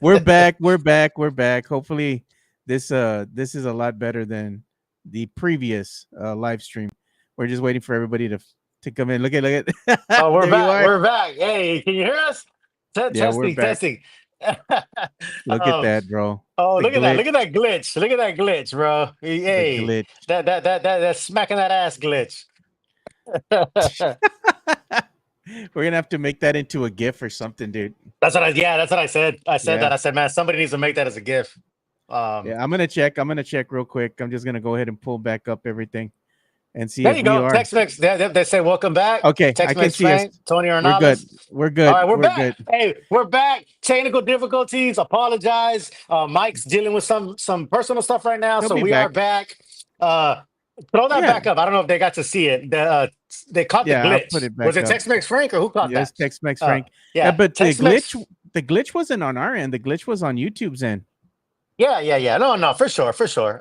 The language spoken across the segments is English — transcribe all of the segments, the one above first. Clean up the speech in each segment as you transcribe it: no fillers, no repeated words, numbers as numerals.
We're back. We're back. We're back. Hopefully, this is a lot better than the previous live stream. We're just waiting for everybody to come in. Look at. Oh, we're There you back. are. We're back. Hey, can you hear us? Yeah, we're Testing, back. testing. Look at um, that, bro. oh, The look at that. glitch. Look at that glitch. Look at that glitch, bro. The Hey, glitch. that's smacking that ass glitch. We're gonna have to make that into a GIF or something, dude. Yeah, that's what I said. I said Yeah. that. I said, man, somebody needs to make that as a GIF. Um, Yeah, I'm gonna check. I'm gonna check real quick. I'm just gonna go ahead and pull back up everything and see there if you we go. are. Tex-Mex. They say welcome back. Okay, I can Tex-Mex see us. Frank, Tony We're good. Ornales. We're All good. right, we're We're back. good. Hey, we're back. Technical difficulties. Apologize. Mike's dealing with some personal stuff right now, He'll so be we are back. back. Uh, throw that Yeah, back up. I don't know if they got to see it. They caught the yeah. I'll put glitch. it Was back it up. Tex-Mex Frank or who caught Yes, that? Tex-Mex Uh, Frank. Yeah, yeah, but Tex-Mex. the glitch wasn't on our end. The glitch was on YouTube's end. Yeah. No, no, for sure, for sure.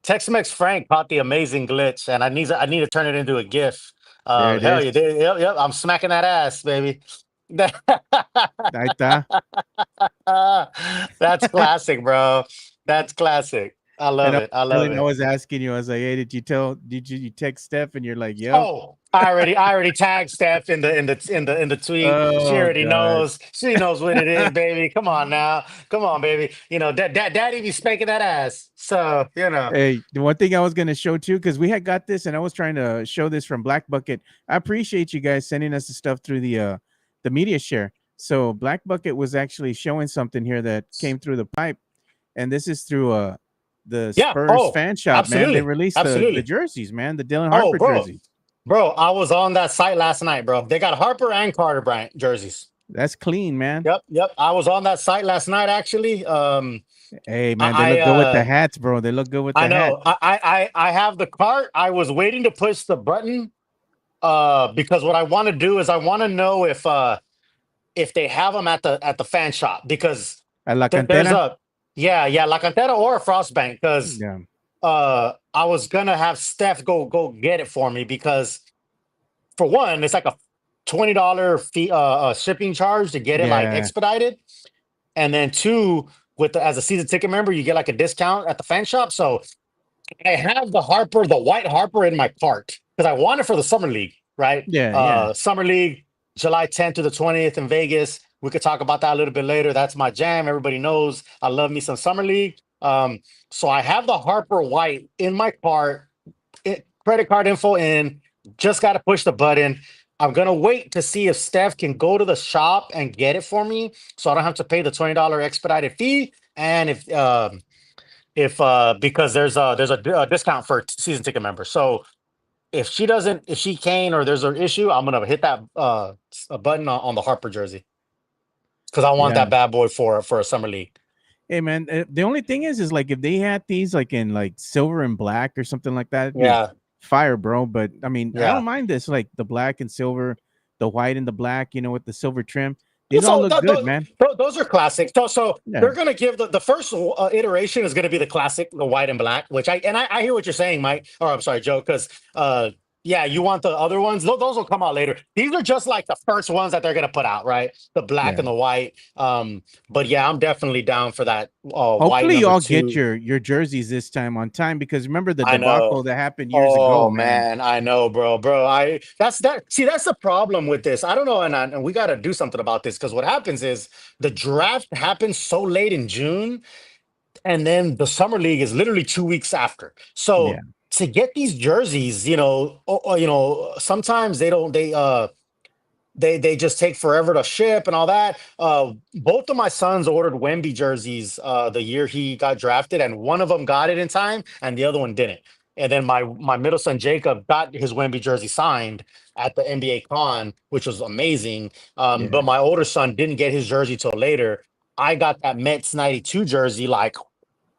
Tex-Mex Frank caught the amazing glitch, and I need to turn it into a GIF. There it Hell is. yeah, yep. I'm smacking that ass, baby. Ahí está. That's classic, bro. That's classic. I And love I it. I was love telling, I it. was asking you. I was like, "Hey, did you text Steph?" And you're like, "Yep." Oh, I already tagged Steph in the tweet. She Oh already God. knows. She knows what it is, baby. Come on now. Come on, baby. You know, daddy be spanking that ass. So, you know. Hey, the one thing I was gonna show too, because we had got this, and I was trying to show this from Black Bucket. I appreciate you guys sending us the stuff through the media share. So Black Bucket was actually showing something here that came through the pipe, and this is through the Yeah. Spurs Oh, fan shop, man. They absolutely. released the Absolutely. jerseys, man, the Dylan Oh, Harper bro. jerseys. Bro, I was on that site last night, bro. They got Harper and Carter Bryant jerseys. That's clean, man. Yep. I was on that site last night, actually. Hey, man, they I look good with the hats, bro. They look good with I the hat. know. I have the cart. I was waiting to push the button because what I want to do is I want to know if they have them at the fan shop because A la there's cantera. a yeah La Cantera or a Frostbank because Yeah, I was gonna have Steph go get it for me because for one it's like a $20 fee shipping charge to get it like yeah. expedited, and then two with as a season ticket member you get like a discount at the fan shop. So I have the white Harper in my cart because I want it for the summer league, right? Yeah, yeah. Summer league, July 10th to the 20th in Vegas. We could talk about that a little bit later. That's my jam. Everybody knows I love me some summer league. So I have the Harper white in my cart. Credit card info in. Just got to push the button. I'm gonna wait to see if Steph can go to the shop and get it for me, so I don't have to pay the $20 expedited fee. And if because there's a discount for season ticket members. So if she can or there's an issue, I'm gonna hit that a button on the Harper jersey because I want Yeah. that bad boy for a summer league. Hey man, the only thing is like if they had these like in like silver and black or something like that, it'd be Yeah, fire, bro. But I mean, I don't yeah. mind this like the black and silver, the white and the black, with the silver trim. These all So look good, man. those are classics. So Yeah. they're gonna give the first iteration is gonna be the classic, the white and black. Which I hear what you're saying, Mike. Or I'm sorry, Joe, because yeah, you want the other ones. Those will come out later. These are just like the first ones that they're gonna put out, right? The black Yeah. and the white. But yeah, I'm definitely down for that white Hopefully you number all get two. your jerseys this time on time because remember the I know. debacle that happened years ago, Oh man. man, I know, bro. I that's that. See, that's the problem with this. I don't know, and we got to do something about this because what happens is the draft happens so late in June, and then the summer league is literally 2 weeks after. Yeah. So to get these jerseys, sometimes they just take forever to ship and all that. Both of my sons ordered Wemby jerseys the year he got drafted, and one of them got it in time, and the other one didn't. And then my middle son Jacob got his Wemby jersey signed at the NBA Con, which was amazing. Yeah. But my older son didn't get his jersey till later. I got that Mets '92 jersey like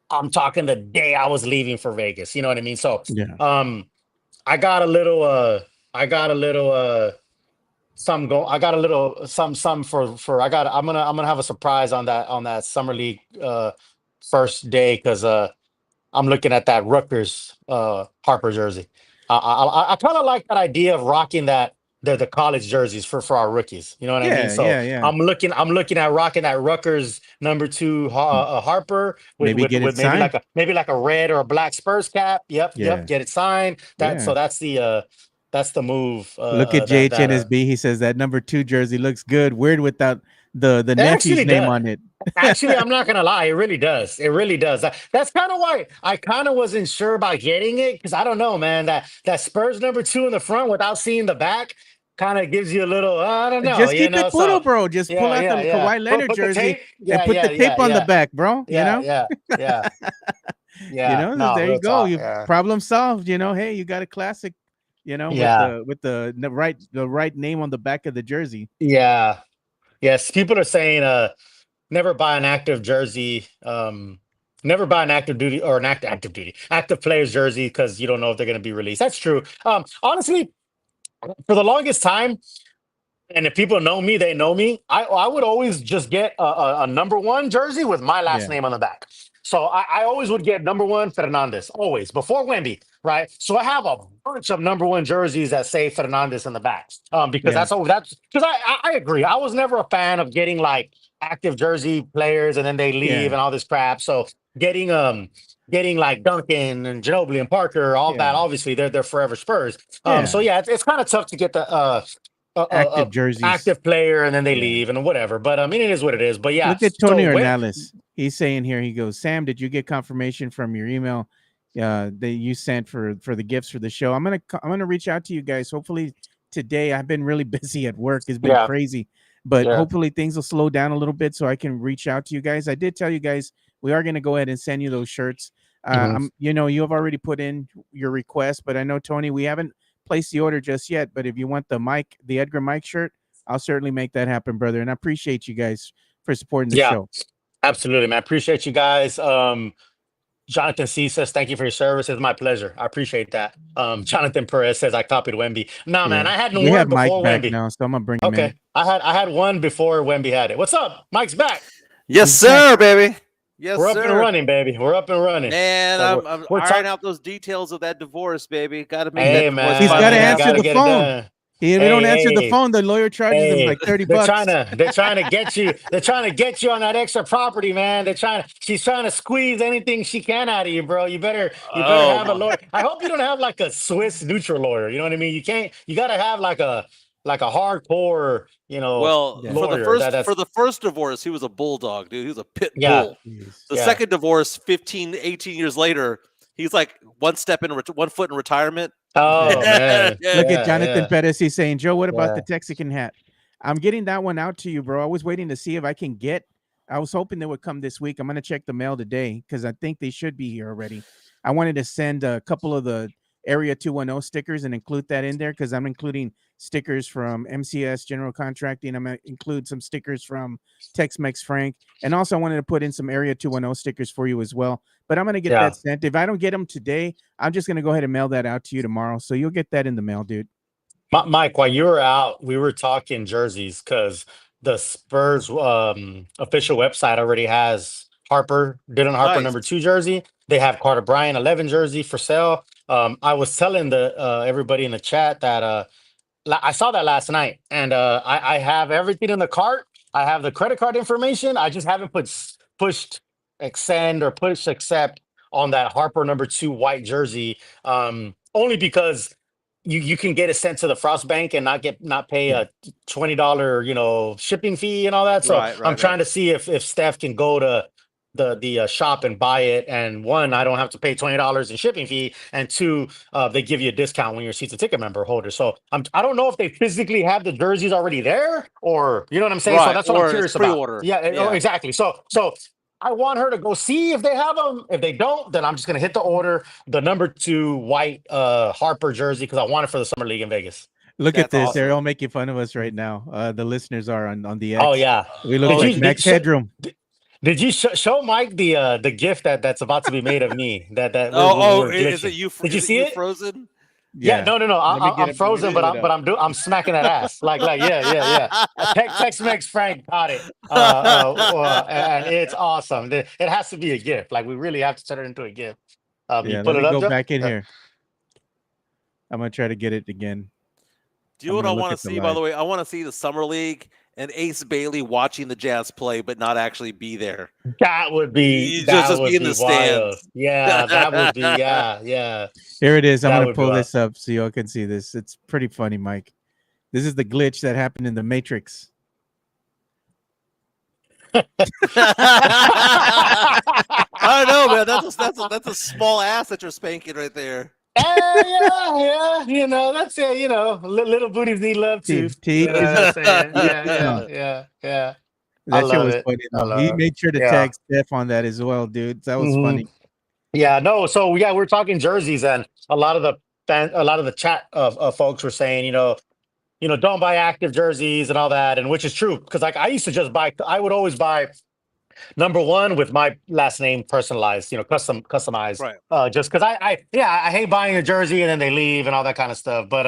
I'm talking the day I was leaving for Vegas. You know what I mean? So Yeah. um, I got a little I got a little I got a little some for I'm gonna have a surprise on that summer league first day because I'm looking at that Rutgers Harper jersey. I kind of like that idea of rocking the college jerseys for our rookies. You know what I mean? Yeah, So yeah, yeah. I'm looking at rocking that Rutgers #2 Harper with Maybe get it maybe signed. like a red or a black Spurs cap. Yep, Yeah, get it signed. yeah. That's the move. Look at JHNSB. He says that #2 jersey looks good. Weird without the It actually nephew's name does. on it. Actually, I'm not gonna lie, it really does. It really does. That's kind of why I kind of wasn't sure about getting it because I don't know, man. That Spurs #2 in the front without seeing the back kind of gives you a little. I don't know, Just keep it So photo, bro. Just pull yeah, out the yeah, yeah. Kawhi Leonard Put the jersey tape. and Yeah, put yeah, the tape yeah, on the yeah, back, bro. yeah, yeah, yeah, yeah. No, There you real go. talk. You Yeah, problem solved. Hey, you got a classic. yeah, With the right name on the back of the jersey. yeah. Yes, people are saying never buy an active jersey. Never buy an active duty or an active duty active player's jersey because you don't know if they're going to be released. That's true. Honestly, for the longest time, and if people know me, they know me. I would always just get a #1 jersey with my last Yeah, name on the back. So I always would get #1 Fernandez, always before Wemby, right? So I have a bunch of #1 jerseys that say Fernandez in the back, because yeah, that's because I agree. I was never a fan of getting like active jersey players and then they leave yeah, and all this crap. So getting getting like Duncan and Ginobili and Parker, all that, yeah, obviously they're forever Spurs. So yeah. yeah, it's kind of tough to get the Active jerseys. active player and then they Yeah. leave and whatever. But I mean, it is what it is. But yeah, Look at so Tony when Ornelas. He's saying here, he goes, Sam, did you get confirmation from your email that you sent for the gifts for the show? I'm gonna reach out to you guys. Hopefully today. I've been really busy at work. It's been yeah, crazy. But yeah, hopefully things will slow down a little bit so I can reach out to you guys. I did tell you guys we are gonna go ahead and send you those shirts. mhm. You have already put in your request, but I know Tony, we haven't placed the order just yet. But if you want the Edgar Mike shirt, I'll certainly make that happen, brother. And I appreciate you guys for supporting the Yeah, show. absolutely, man. Appreciate you guys. Jonathan C says, thank you for your service. It's my pleasure. I appreciate that. Jonathan Perez says I copied Wemby. Nah, Yeah. man, I had We have one Mike before back Wemby. now, so I'm gonna bring him Okay. in. I had one before Wemby had it. What's up? Mike's back. Yes, He's back. sir, baby. Yes, We're up and sir. running, baby. We're up and running. Man, So I'm we're ironing talking. out those details of that divorce, baby. Got to make He, that Hey, divorce he's man, got to finally we answer gotta the happen. get it phone. done. If we don't Hey, answer the hey, phone, the lawyer charges him hey, like 30 they're bucks. trying to get you. They're trying to get you on that extra property, man. She's trying to squeeze anything she can out of you, bro. You better Oh have a my. lawyer. I hope you don't have like a Swiss neutral lawyer. You know what I mean? You gotta have like a hardcore, Well, Yeah. lawyer. for That's the first divorce, he was a bulldog, dude. He was a pit yeah, bull. Jeez. The yeah. second divorce, 15, 18 years later, he's like one foot in retirement. Oh Yeah. man, Yeah. Look at yeah, Jonathan yeah, Pettis. He's saying, Joe, what about the yeah. Texican hat? I'm getting that one out to you, bro. I was waiting to see if I can get. I was hoping they would come this week. I'm gonna check the mail today because I think they should be here already. I wanted to send a couple of the Area 210 stickers and include that in there because I'm including stickers from MCS General Contracting. I'm gonna include some stickers from Tex-Mex Frank, and also I wanted to put in some Area 210 stickers for you as well. But I'm gonna get Yeah. that sent. If I don't get them today, I'm just gonna go ahead and mail that out to you tomorrow. So you'll get that in the mail, dude. Mike, while you were out, we were talking jerseys because the Spurs official website already has Dillon Harper Nice. #2 jersey. They have Carter Bryant 11 jersey for sale. I was telling the everybody in the chat that I saw that last night, and I have everything in the cart. I have the credit card information. I just haven't pushed extend or push accept on that Harper #2 white jersey. Only because you can get it sent to the Frost Bank and not pay Yeah. a $20 shipping fee and all that. So Right, I'm right, right. trying to see if Steph can go to the shop and buy it, and one, I don't have to pay $20 in shipping fee, and two, they give you a discount when you're a season ticket member holder. So I don't know if they physically have the jerseys already there, or you know what I'm saying. So Right. that's what I'm Or it's curious about. pre-order. Yeah, Yeah. exactly. So I want her to go see if they have them. If they don't, then I'm just gonna hit the order the #2 white Harper jersey because I want it for the summer league in Vegas. Look at That's this. They're awesome. all making fun of us right now. The listeners are on the Oh X. yeah. We look Oh, Did like you Max Headroom. did you show Mike the gift that's about to be made of me that we're is it glitching? you? Did you Is it see you it? frozen? Yeah, Yeah. no. Let me get I'm it. Let me frozen, pull it up. I'm smacking that ass. Like yeah. Tex-Mex Frank got it. And it's awesome. It has to be a gift. Like we really have to turn it into a gift. You Yeah. pull Let it me up, go Joe? back in Yeah. here. I'm gonna try to get it again. Do you know I'm what I gonna look want to at the see? By live. the way, I want to see the summer league and Ace Bailey watching the Jazz play, but not actually be there. That would be You just be in the wild. stands. Yeah, that would be yeah. Here it is. I'm That gonna would be pull wild. this up so y'all can see this. It's pretty funny, Mike. This is the glitch that happened in the Matrix. I don't know, man. That's a small ass that you're spanking right there. Yeah. You know, that's it. You know, little booties need love too. T You know is what I'm saying? it. Yeah. I That shit love was it. funny I though. He love it. made sure to Yeah. tag Steph on that as well, dude. That was Mhm. funny. Yeah, no. So yeah, we're talking jerseys, and a lot of the chat of folks were saying, don't buy active jerseys and all that, and which is true because like I used to just buy. I would always buy number one with my last name personalized, customized. Right. Just because I hate buying a jersey and then they leave and all that kind of stuff. But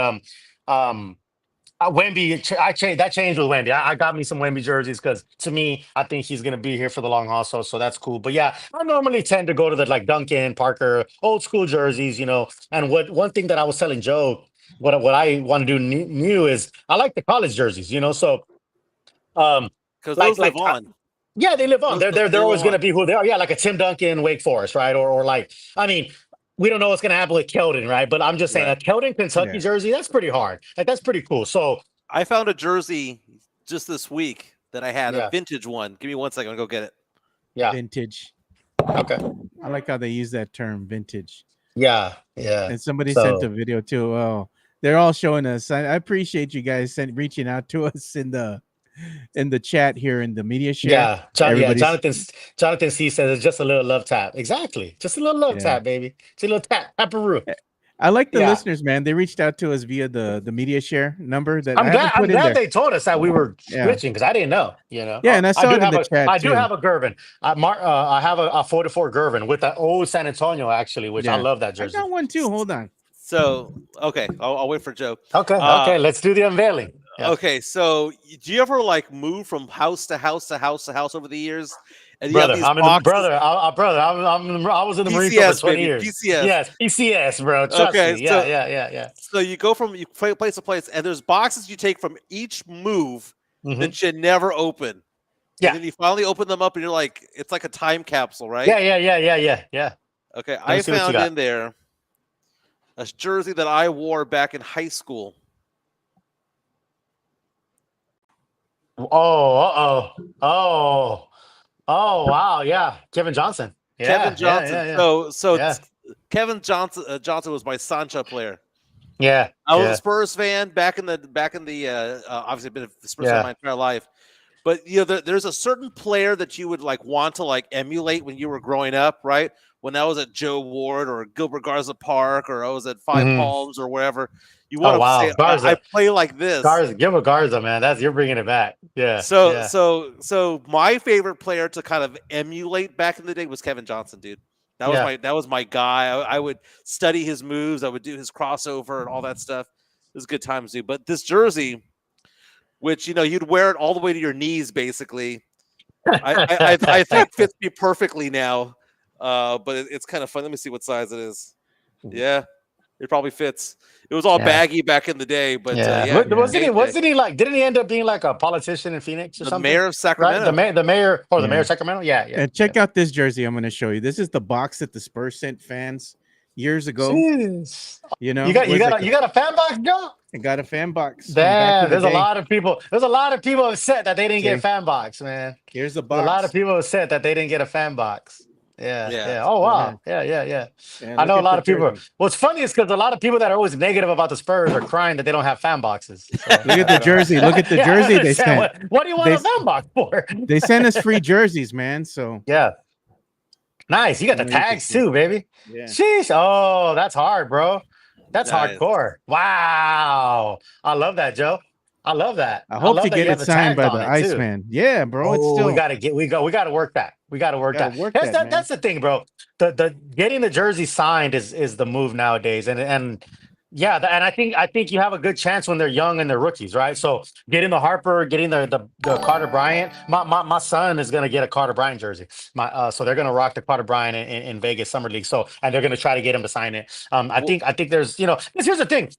Wemby, I changed that changed with Wemby. I got me some Wemby jerseys because to me, I think he's gonna be here for the long haul. So that's cool. But yeah, I normally tend to go to the like Duncan, Parker, old school jerseys. And one thing that I was telling Joe, what I want to do new is I like the college jerseys. So Because like those live on. yeah, they live on. Those- They're they always live going to on. be who they are. Yeah, like a Tim Duncan, Wake Forest, right? Or like, I mean, we don't know what's going to happen with Keldon, right? But I'm just saying, Right. a Keldon Kentucky Yeah. jersey, that's pretty hard. Like, that's pretty cool. So I found a jersey just this week that I had, Yeah. a vintage one. Give me 1 second. I'll go get it. yeah, Vintage. okay, I like how they use that term, vintage. yeah. And somebody So- sent a video too. Oh, they're all showing us. I appreciate you guys reaching out to us in the chat here in the media share. Yeah, Everybody's- Jonathan C says it's just a little love tap. Exactly, just a little love Yeah. tap, baby. It's a little taparoo. I like the Yeah. listeners, man. They reached out to us via the media share number that I I'm haven't glad. put I'm in glad there. they told us that we were Yeah. switching because I didn't know. Yeah, and I saw do it in have the chat, I do too. have a Gervin. I have a 44 Gervin with that old San Antonio actually, which I Yeah. love that I jersey. got one too. Hold on. So, okay. I'll wait for Joe. Okay, let's do the unveiling. Yeah. Okay, so do you ever like move from house to house to house to house over the years? And you Brother, have these I was in the Marine Corps PCS, for 20 baby, years. PCS. Yes, PCS, bro. Trust Okay, me. Yeah. So you go from place to place, and there's boxes you take from each move Mhm. that you never open. Yeah. And then you finally open them up, and you're like, it's like a time capsule, right? Yeah. Okay, me I see what you found got. in there a jersey that I wore back in high school. Oh, wow. Yeah. Kevin Johnson. Yeah, Kevin Johnson. Yeah. So Yeah. Kevin Johnson was my Sancho player. Yeah. I was yeah. a Spurs fan back in the obviously been a Spurs fan Yeah. my entire life. But there's a certain player that you would like want to like emulate when you were growing up, right? When I was at Joe Ward or Gilbert Garza Park or I was at Five Mhm. Palms or wherever, you want to wow. say Garza. I play like this. Gilbert Garza, man. You're bringing it back. Yeah. So yeah. so my favorite player to kind of emulate back in the day was Kevin Johnson, dude. That was my guy. I would study his moves. I would do his crossover and all that stuff. It was good times, dude. But this jersey, which you'd wear it all the way to your knees, basically. I think fits me perfectly now. But it's kind of fun. Let me see what size it is. Yeah, it probably fits. It was all baggy back in the day, but wasn't he like? Didn't he end up being like a politician in Phoenix or the something? mayor of Sacramento. Right? The mayor or the Yeah. mayor of Sacramento? Yeah. And check out this jersey I'm going to show you. This is the box that the Spurs sent fans years ago. Jeez. You know, You got a fan box, Joe? I got a fan box. from back Damn, in the there's a day. lot of people. There's a lot of people upset that they didn't get See? fan box, man. Here's the There's box. a lot of people upset that they didn't get a fan box. Yeah. Yeah. Oh wow. Yeah. Yeah, I know look a lot at of the people. jersey. What's funny is because a lot of people that are always negative about the Spurs are crying that they don't have fan boxes. So, Look at the jersey. Look at the Yeah, I jersey they understand. sent. What do you want They- a fan box for? They sent us free jerseys, man. So Yeah. Nice. You got the Very tags interesting. too, baby. yeah. Sheesh. Oh, that's hard, bro. That's Nice. hardcore. Wow. I love that, Joe. I love that. I hope love to that get have it signed by tags the on it, too. Iceman. Yeah, bro. It's Oh, still we gotta work that. We gotta work Gotta that. work That's that, man. that's the thing, bro. The getting the jersey signed is the move nowadays, and yeah, and I think you have a good chance when they're young and they're rookies, right? So getting the Harper, getting the Carter Bryant. My son is gonna get a Carter Bryant jersey. So they're gonna rock the Carter Bryant in Vegas Summer League. So and they're gonna try to get him to sign it. I think there's because here's the thing.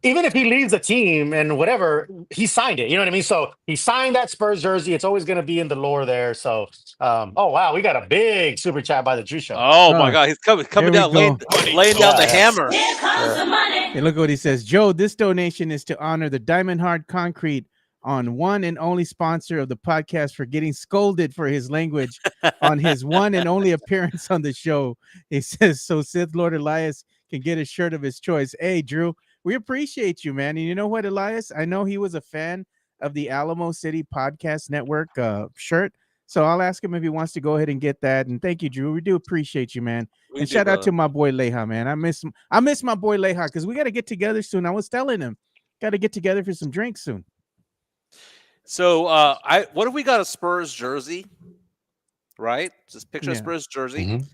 even if he leaves the team and whatever, he signed it. You know what I mean? So he signed that Spurs jersey. It's always going to be in the lore there. So, oh wow, we got a big super chat by the Drew Show. Oh my God, he's coming Here we down, go. laying down the hammer. Here comes the money. Hey, look what he says. Joe, this donation is to honor the Diamond Hard Concrete on one and only sponsor of the podcast for getting scolded for his language on his one and only appearance on the show. He says, so Sith Lord Elias can get a shirt of his choice. Hey, Drew, we appreciate you, man. And you know what, Elias? I know he was a fan of the Alamo City Podcast Network shirt. So I'll ask him if he wants to go ahead and get that. And thank you, Drew. We do appreciate you, man. And shout out to my boy Leha, man. I miss my boy Leha because we got to get together soon. I was telling him, got to get together for some drinks soon. So what if we got a Spurs jersey? Right? Just picture a Spurs jersey. Mm-hmm.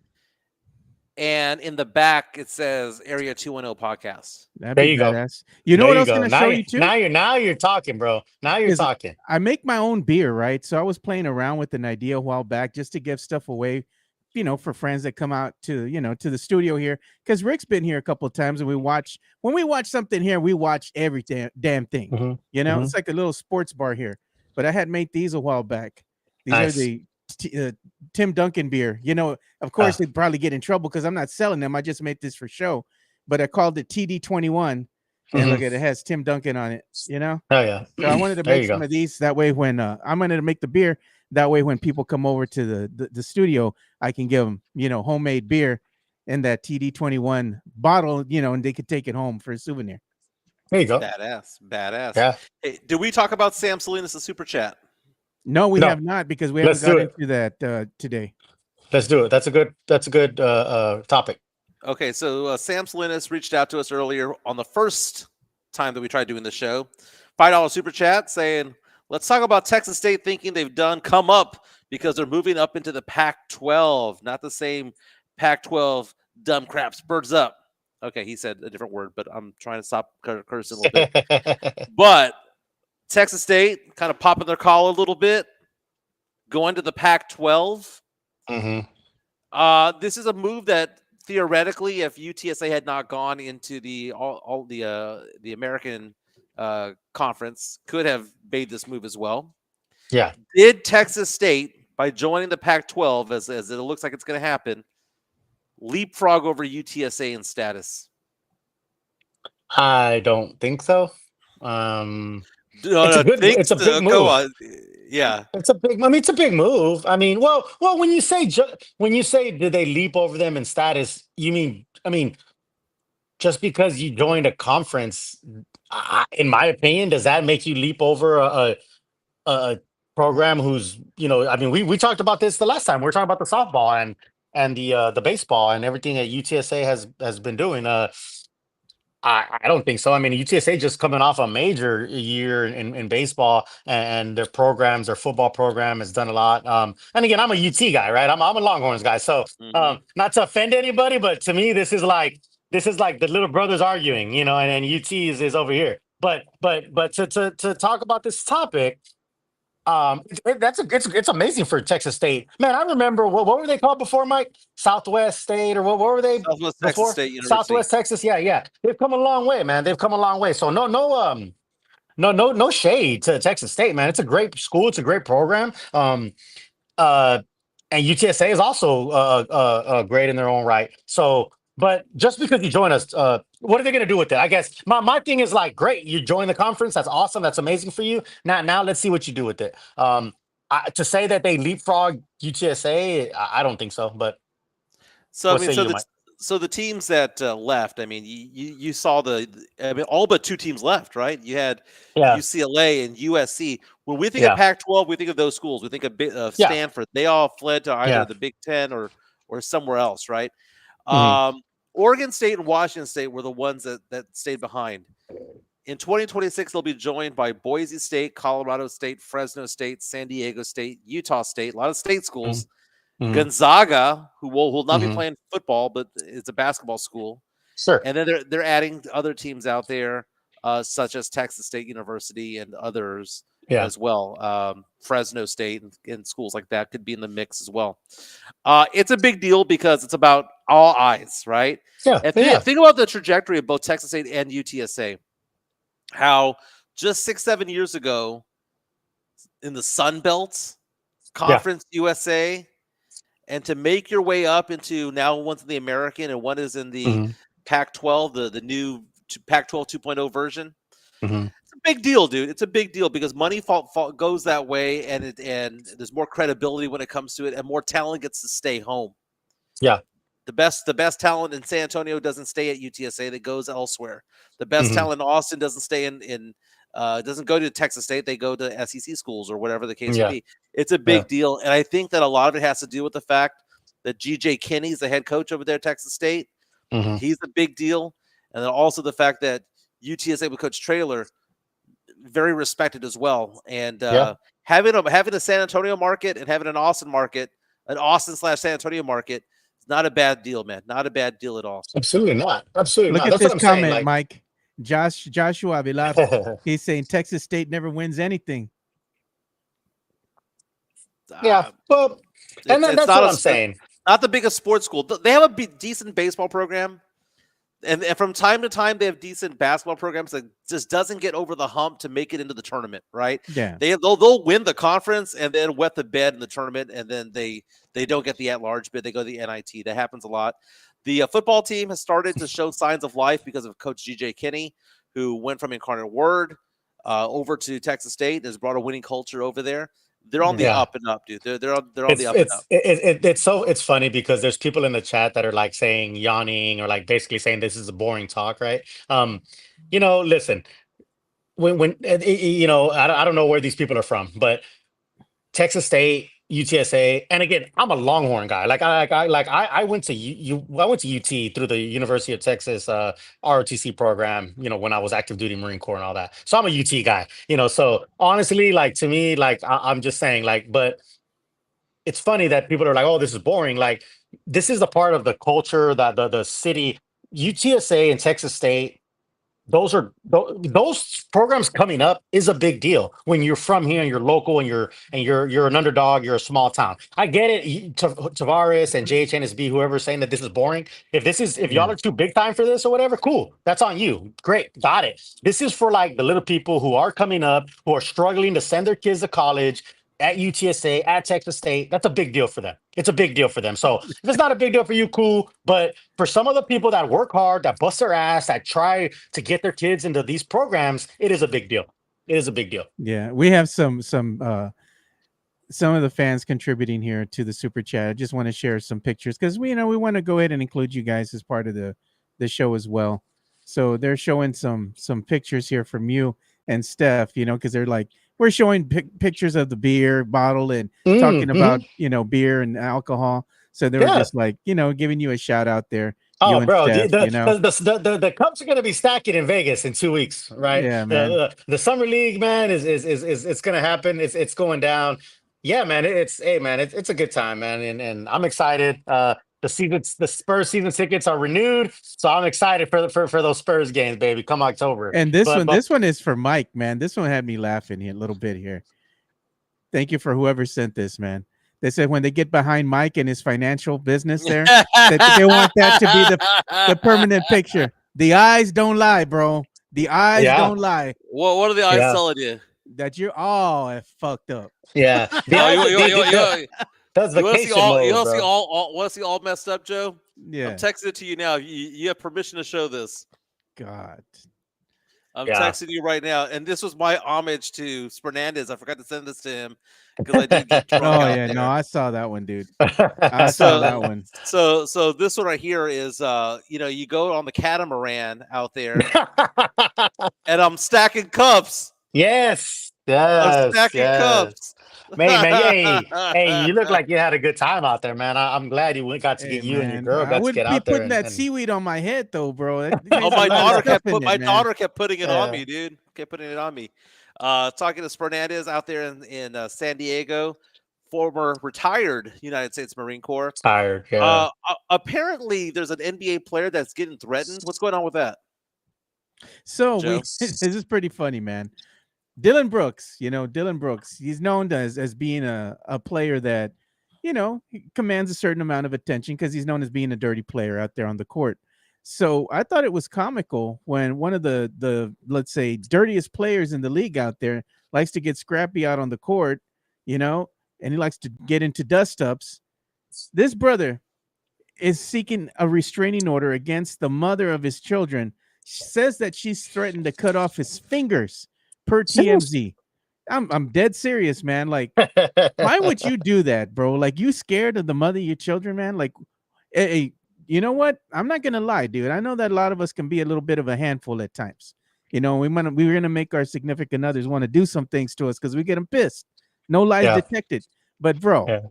And in the back it says Area 210 podcast. That'd be badass. You know what I was going to show you too? Now you're talking, bro. Now you're talking. I make my own beer, right? So I was playing around with an idea a while back just to give stuff away, you know, for friends that come out to, you know, to the studio here. Because Rick's been here a couple of times and when we watch something here, we watch every damn thing. Mm-hmm. You know, it's like a little sports bar here. But I had made these a while back. These are the Tim Duncan beer. You know, of course, they'd probably get in trouble because I'm not selling them. I just made this for show. But I called it TD21. And look at it, it has Tim Duncan on it, you know? Oh, yeah. So I wanted to make some of these. That way, when I'm going to make the beer, that way, when people come over to the studio, I can give them, you know, homemade beer in that TD21 bottle, you know, and they could take it home for a souvenir. There you go. Badass. Yeah. Hey, did we talk about Sam Salinas' super chat? No, we have not because we haven't got into that today. Let's do it. That's a good topic. Okay, so Sam Salinas reached out to us earlier on the first time that we tried doing the show. $5 super chat saying, let's talk about Texas State thinking they've done come up because they're moving up into the Pac-12. Not the same Pac-12 dumb crap. Spurs up. Okay, he said a different word, but I'm trying to stop cursing a little bit. But Texas State kind of popping their collar a little bit, going to the Pac-12. Mm-hmm. This is a move that theoretically, if UTSA had not gone into the American conference, could have made this move as well. Yeah. Did Texas State, by joining the Pac-12, as it looks like it's going to happen, leapfrog over UTSA in status? I don't think so. It's a big move. Yeah, it's a big. I mean, it's a big move. I mean, well, when you say did they leap over them in status? You mean, I mean, just because you joined a conference, in my opinion, does that make you leap over a program who's, you know? I mean, we talked about this the last time. We were talking about the softball and the baseball and everything that UTSA has been doing. I don't think so. I mean, UTSA just coming off a major year in baseball, and their programs, their football program has done a lot. And again, I'm a UT guy, right? I'm a Longhorns guy. So not to offend anybody, but to me, this is like the little brothers arguing, you know, and UT is over here. But to talk about this topic, it's amazing for Texas State. Man, I remember what were they called before, Mike? Southwest State, or what were they? Southwest Texas State University. Southwest Texas, yeah. They've come a long way, man. They've come a long way. So no shade to Texas State, man. It's a great school. It's a great program. And UTSA is also great in their own right. So, but just because you join us, what are they going to do with it? I guess my thing is like, great, you join the conference. That's awesome. That's amazing for you. Now let's see what you do with it. To say that they leapfrog UTSA, I don't think so. But so I mean, so the teams that left, I mean, you saw all but two teams left, right? You had UCLA and USC. When we think of Pac-12, we think of those schools. We think of Stanford. They all fled to either the Big Ten or somewhere else, right? Oregon State and Washington State were the ones that stayed behind. In 2026, they'll be joined by Boise State, Colorado State, Fresno State, San Diego State, Utah State, a lot of state schools. Gonzaga, who will not be playing football, but it's a basketball school. Sure. And then they're adding other teams out there, such as Texas State University and others as well. Fresno State and schools like that could be in the mix as well. It's a big deal because it's about all eyes, right? Yeah. And think about the trajectory of both Texas State and UTSA. how just 6-7 years ago in the Sun Belt Yeah. Conference USA, and to make your way up into now one's in the American and one is in the Mhm. Pac-12, the new Pac-12 2.0 version. Mhm. It's a big deal, dude. It's a big deal because money goes that way, and there's more credibility when it comes to it, and more talent gets to stay home. Yeah. The best talent in San Antonio doesn't stay at UTSA; that goes elsewhere. The best Mhm. talent in Austin doesn't stay in doesn't go to Texas State. They go to SEC schools or whatever the case may Yeah. be. It's a Yeah. big deal, and I think that a lot of it has to do with the fact that GJ Kinney's the head coach over there at Texas State. Mhm. He's a big deal, and then also the fact that UTSA with Coach Traylor, very respected as well. And Yeah. having a San Antonio market and having an Austin market, an Austin/San Antonio market, is not a bad deal, man. Not a bad deal at all. Absolutely not. Absolutely Look not. at That's what this I'm saying. comment, Like, Mike. Joshua Vilar. He's saying Texas State never wins anything. yeah. Well, and It's that's what I'm saying. not the biggest sports school. They have a decent baseball program. And from time to time, they have decent basketball programs that just doesn't get over the hump to make it into the tournament, right? Yeah. They'll win the conference and then wet the bed in the tournament, and then they don't get the at-large bid. They go to the NIT. That happens a lot. The football team has started to show signs of life because of Coach G.J. Kinney, who went from Incarnate Word over to Texas State and has brought a winning culture over there. They're on the Yeah. up and up, dude. They're on the up and up. It's funny because there's people in the chat that are like saying yawning or like basically saying this is a boring talk, right? Listen, I don't know where these people are from, but Texas State, UTSA, and again, I'm a Longhorn guy. I went to I went to UT through the University of Texas ROTC program. When I was active duty Marine Corps and all that. So I'm a UT guy. So honestly, like to me, like I'm just saying, like, but it's funny that people are like, "Oh, this is boring." Like, this is the part of the culture that the city, UTSA and Texas State, those programs coming up is a big deal when you're from here and you're local and you're an underdog, you're a small town. I get it. Tavares and JHNSB, whoever's saying that this is boring. If y'all are too big time for this or whatever, cool. That's on you. Great, got it. This is for like the little people who are coming up, who are struggling to send their kids to college at UTSA, at Texas State. That's a big deal for them. It's a big deal for them. So if it's not a big deal for you, cool. But for some of the people that work hard, that bust their ass, that try to get their kids into these programs, it is a big deal. It is a big deal. Yeah, we have some of the fans contributing here to the super chat. I just want to share some pictures because we want to go ahead and include you guys as part of the show as well. So they're showing some pictures here from you and Steph, because they're like, we're showing pictures of the beer bottle and talking about beer and alcohol. So they were just like, giving you a shout out there. Oh, and bro, Steph, the cups are going to be stacking in Vegas in 2 weeks, right? Yeah, man. The summer league, man, is it's going to happen. It's going down. Yeah, man. It's a good time, man, and I'm excited. The Spurs season tickets are renewed, so I'm excited for those Spurs games, baby. Come October. And this one is for Mike, man. This one had me laughing here a little bit here. Thank you for whoever sent this, man. They said when they get behind Mike and his financial business there, that they want that to be the permanent picture. The eyes don't lie, bro. The eyes don't lie. What are the eyes telling you? That you're all fucked up. Yeah. That's vacation mode, you want to see all messed up, Joe? Yeah. I'm texting it to you now. You have permission to show this. God. I'm texting you right now, and this was my homage to Fernandez. I forgot to send this to him because I did get drunk. Oh yeah, no, I saw that one, dude. I saw that one. So this one right here is, you go on the catamaran out there, and I'm stacking cups. Yes, I'm stacking cups. Man, hey, you look like you had a good time out there, man. I'm glad you got to get you and your girl got to get out there. Putting that seaweed on my head though, bro. My daughter kept putting it on me, dude. Kept putting it on me. Talking to Fernandez out there in San Diego, former retired United States Marine Corps. Apparently, there's an NBA player that's getting threatened. What's going on with that? So this is pretty funny, man. Dillon Brooks, Dillon Brooks, he's known as being a player that, he commands a certain amount of attention because he's known as being a dirty player out there on the court. So I thought it was comical when one of the let's say dirtiest players in the league out there likes to get scrappy out on the court, you know, and he likes to get into dust ups. This brother is seeking a restraining order against the mother of his children. She says that she's threatened to cut off his fingers per TMZ. I'm dead serious, man. Like, why would you do that, bro? Like, you scared of the mother of your children, man? Like, hey, you know what? I'm not gonna lie, dude. I know that a lot of us can be a little bit of a handful at times. You know, we're gonna make our significant others want to do some things to us because we get them pissed. No lies detected. But bro,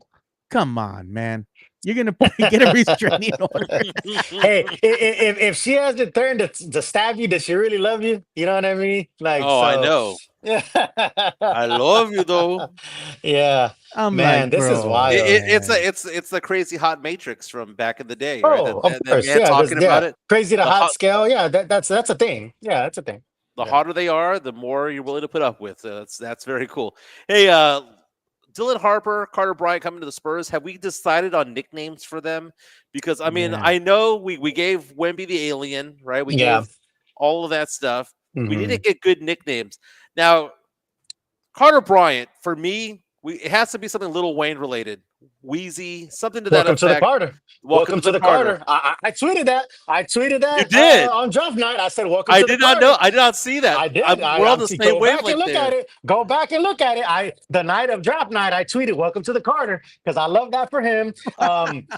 come on, man. You're gonna get a restraining order. Hey, if she has the turn to stab you, does she really love you? You know what I mean? Like, Oh, I know. Yeah. I love you though. Yeah. I'm Man, like, this is bro, wild. It's the crazy hot Matrix from back in the day, right? Oh, of That course. man Yeah, talking about it. crazy to The hot scale. Yeah, that's a thing. Yeah, that's a thing. The hotter they are, the more you're willing to put up with. That's very cool. Hey, Dylan Harper, Carter Bryant coming to the Spurs. Have we decided on nicknames for them? Because I mean, I know we gave Wemby the alien, right? We gave all of that stuff. We need to get good nicknames. Now, Carter Bryant, for me, it has to be something Lil Wayne related. Wheezy, something to that Welcome effect. to the Carter. Welcome to the Carter. I tweeted that. You did on draft night. I said, "Welcome." I to did the not Carter. know. I did not see that. I did. We're on the same wavelength. Go back and look at it. The night of draft night, I tweeted, "Welcome to the Carter," because I love that for him. Dylan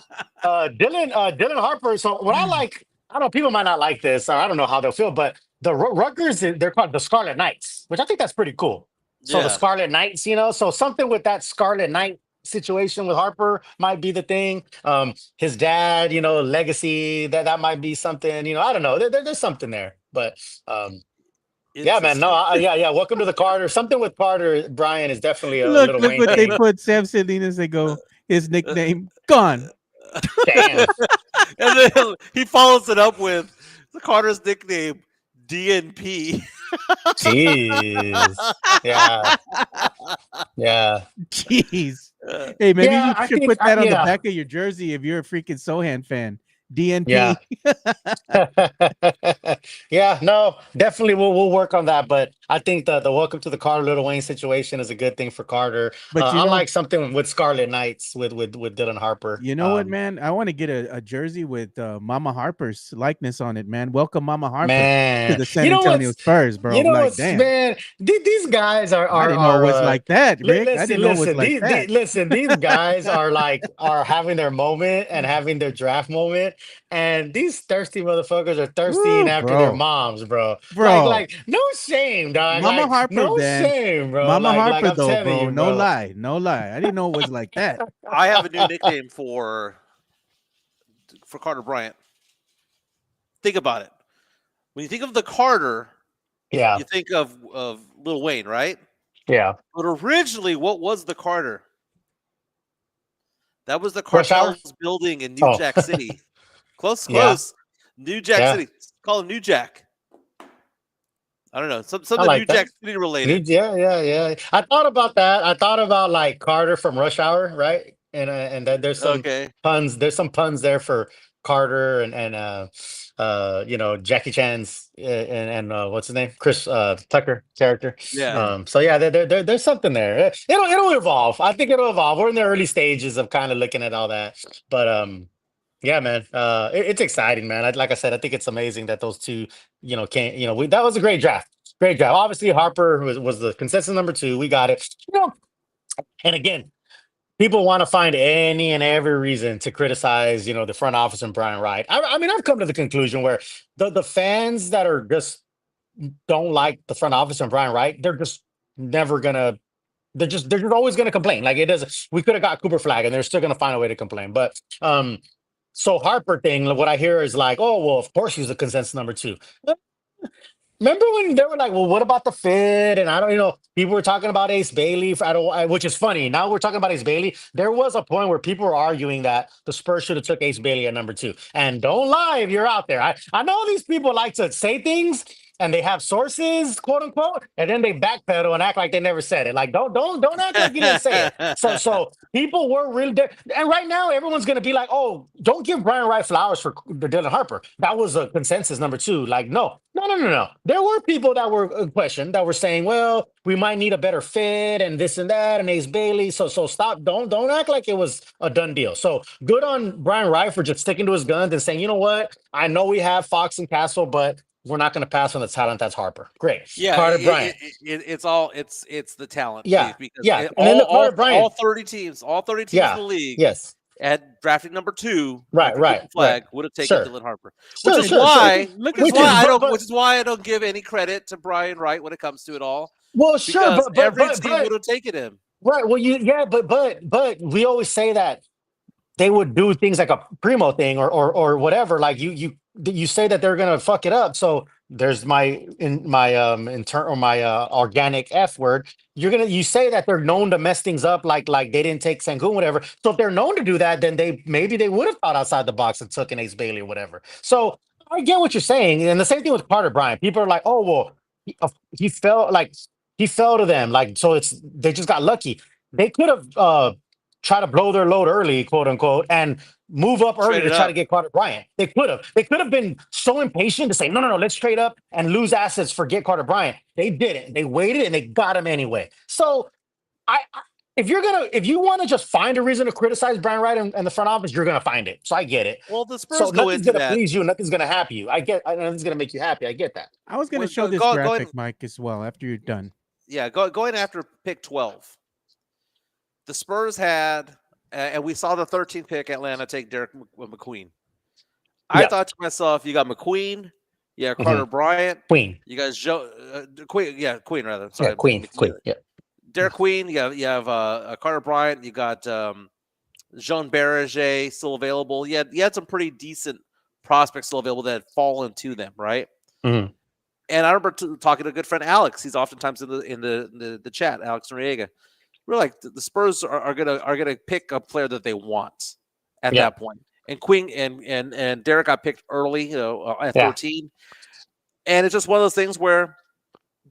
Harper. So what I like, I don't know, people might not like this, or I don't know how they'll feel, but the Rutgers, they're called the Scarlet Knights, which I think that's pretty cool. So the Scarlet Knights, so something with that Scarlet Knight situation with Harper might be the thing. His dad, legacy, that might be something. I don't know. There's something there, but yeah, man. No, yeah. Welcome to the Carter. Something with Carter Bryant is definitely a look little what Wayne they thing. put. Sam Salinas. They go his nickname gone. Damn. And then he follows it up with the Carter's nickname DNP. Jeez. Yeah. Jeez. Hey, maybe you should put that on the back of your jersey if you're a freaking Sohan fan. DNP. Yeah, no, definitely we'll work on that. But I think the welcome to the Carter Lil Wayne situation is a good thing for Carter. But I like something with Scarlet Knights with Dylan Harper. You know what, man? I want to get a jersey with Mama Harper's likeness on it, man. Welcome Mama Harper to the San Antonio Spurs, bro. You know like, what's, damn. man? These guys are I didn't know it was like that, Rick. I didn't know it was like that. Listen, these guys are having their moment and having their draft moment. And these thirsty motherfuckers are thirsting after their moms, bro. Like no shame, dog. Mama Harper, no shame, bro. Mama Harper, though, bro. You, no lie. I didn't know it was like that. I have a new nickname for Carter Bryant. Think about it. When you think of the Carter, you think of Lil Wayne, right? Yeah. But originally, what was the Carter? That was the Cartel's building in New Jack City. Close. New Jack City. Call him New Jack. I don't know. Something like New Jack City related. Yeah. I thought about that. I thought about like Carter from Rush Hour, right? And there's some puns. There's some puns there for Carter and Jackie Chan's and what's his name? Chris Tucker character. Yeah. So yeah, there's something there. It'll evolve. I think it'll evolve. We're in the early stages of kind of looking at all that, but yeah, man. It's exciting, man. Like I said, I think it's amazing that those two, that was a great draft. Great draft. Obviously, Harper was the consensus number 2. We got it. And again, people want to find any and every reason to criticize, the front office and Brian Wright. I mean, I've come to the conclusion where the fans that are just don't like the front office and Brian Wright, they're just never gonna. They're just always gonna complain. Like it doesn't. We could have got Cooper Flag, and they're still gonna find a way to complain. But so Harper thing, what I hear is like, oh well, of course he's the consensus number 2. Remember when they were like, well, what about the fit? And I don't, people were talking about Ace Bailey, which is funny. Now we're talking about Ace Bailey. There was a point where people were arguing that the Spurs should have took Ace Bailey at number 2. And don't lie if you're out there. I know these people like to say things, and they have sources, quote unquote, and then they backpedal and act like they never said it. Like don't act like you didn't say it. So people were really there. And right now everyone's gonna be like, oh, don't give Brian Wright flowers for the Dylan Harper. That was a consensus number 2. Like, no. There were people that were questioned that were saying, well, we might need a better fit and this and that and Ace Bailey. So stop. Don't act like it was a done deal. So good on Brian Wright for just sticking to his guns and saying, you know what? I know we have Fox and Castle, but we're not going to pass on the talent that's Harper. Great. Yeah, Carter Bryant. It's the talent. Yeah, because yeah. And then Carter Bryant. All 30 teams in the league. Yes. At drafting number 2, right, flag would have taken Dylan Harper, which is why I don't give any credit to Brian Wright when it comes to it all. Well, sure, but every team would have taken him. Right. Well, but we always say that they would do things like a primo thing or whatever. Like you say that they're gonna fuck it up. So there's my organic F word. You say that they're known to mess things up, like they didn't take Sengun, whatever. So if they're known to do that, then maybe they would have thought outside the box and took an Ace Bailey or whatever. So I get what you're saying, and the same thing with Carter Bryant. People are like, oh well, he fell to them, like, so they just got lucky. They could have try to blow their load early, quote unquote, and move up early to try to get Carter Bryant. They could have been so impatient to say, no, let's trade up and lose assets for get Carter Bryant. They didn't. They waited and they got him anyway. So if you want to just find a reason to criticize Brian Wright and the front office, you're gonna find it. So I get it. Well, the Spurs so go nothing's into gonna that. please you, nothing's gonna happy you. nothing's gonna make you happy. I get that. I was gonna show this graphic, Mike, as well after you're done. Yeah, going after pick 12. The Spurs had, and we saw the 13th pick Atlanta take Derek McQueen. I thought to myself, you got McQueen, you got Carter Bryant, Queen. You guys Queen rather. Sorry, yeah, Queen. Yeah. Derek Queen. You have Carter Bryant. You got Jean Berger still available. You had some pretty decent prospects still available that had fallen to them, right? Mm-hmm. And I remember talking to a good friend Alex. He's oftentimes in the chat. Alex Noriega. We're like, the Spurs are gonna pick a player that they want at that point. And Queen and Derek got picked early, at 13. And it's just one of those things where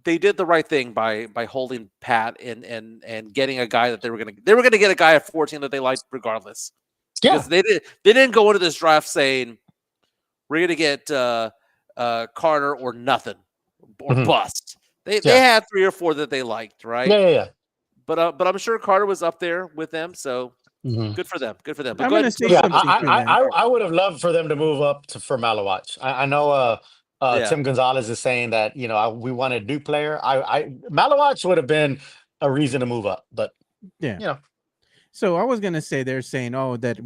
they did the right thing by holding pat and getting a guy that they were gonna get a guy at 14 that they liked regardless. Yeah. Because they didn't go into this draft saying we're gonna get Carter or nothing or bust. They had 3 or 4 that they liked, right? Yeah. But I'm sure Carter was up there with them, so good for them. Good for them. But I'm going to say something. I would have loved for them to move up for Malawach. I know Tim Gonzalez is saying that we want a new player. Malawach would have been a reason to move up, but So I was going to say they're saying, that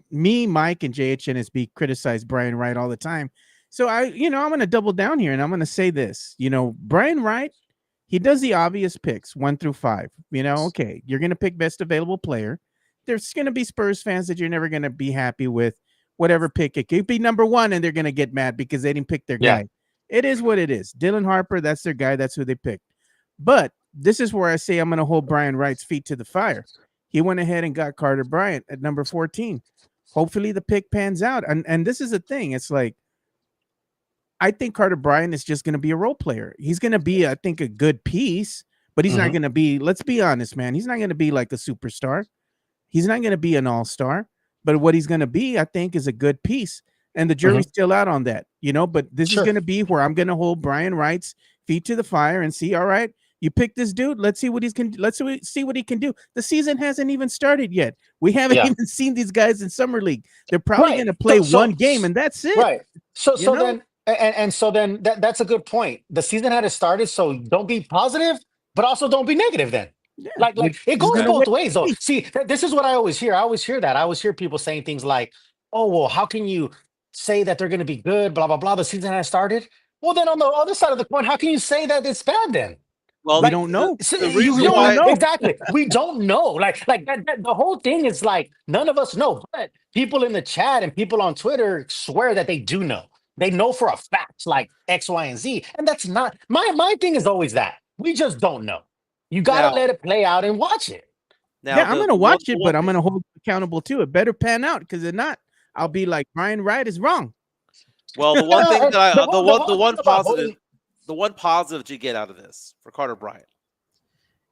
me, Mike, and JHNSB criticize Brian Wright all the time. So I'm going to double down here and I'm going to say this. Brian Wright, he does the obvious picks 1 through 5. Okay, you're going to pick best available player. There's going to be Spurs fans that you're never going to be happy with whatever pick. It could be number 1 and they're going to get mad because they didn't pick their guy. It is what it is. Dylan Harper, that's their guy. That's who they picked. But this is where I say I'm going to hold Brian Wright's feet to the fire. He went ahead and got Carter Bryant at number 14. Hopefully the pick pans out. And this is the thing. It's like, I think Carter Bryant is just going to be a role player. He's going to be, I think, a good piece, but he's not going to be, let's be honest, man. He's not going to be like a superstar. He's not going to be an all-star, but what he's going to be, I think, is a good piece. And the jury's still out on that, but this is going to be where I'm going to hold Brian Wright's feet to the fire and see, all right, you pick this dude. Let's see what see what he can do. The season hasn't even started yet. We haven't even seen these guys in summer league. They're probably going to play one game and that's it. Right. So then that's a good point. The season hadn't started, so don't be positive, but also don't be negative then. Yeah. Like it goes both ways though. See, this is what I always hear. I always hear people saying things like, oh, well, how can you say that they're going to be good, blah, blah, blah. The season has started. Well, then on the other side of the coin, how can you say that it's bad then? Well, we don't know. You don't know. Exactly. We don't know. Like that, the whole thing is like, none of us know, but people in the chat and people on Twitter swear that they do know. They know for a fact, like X, Y, and Z. And that's not, my thing is always that. We just don't know. You got to let it play out and watch it. Now, I'm going to watch it, but I'm going to hold accountable to it. Better pan out, because if not, I'll be like, Brian Wright is wrong. Well, the one thing that the one positive. the one positive you get out of this for Carter Bryant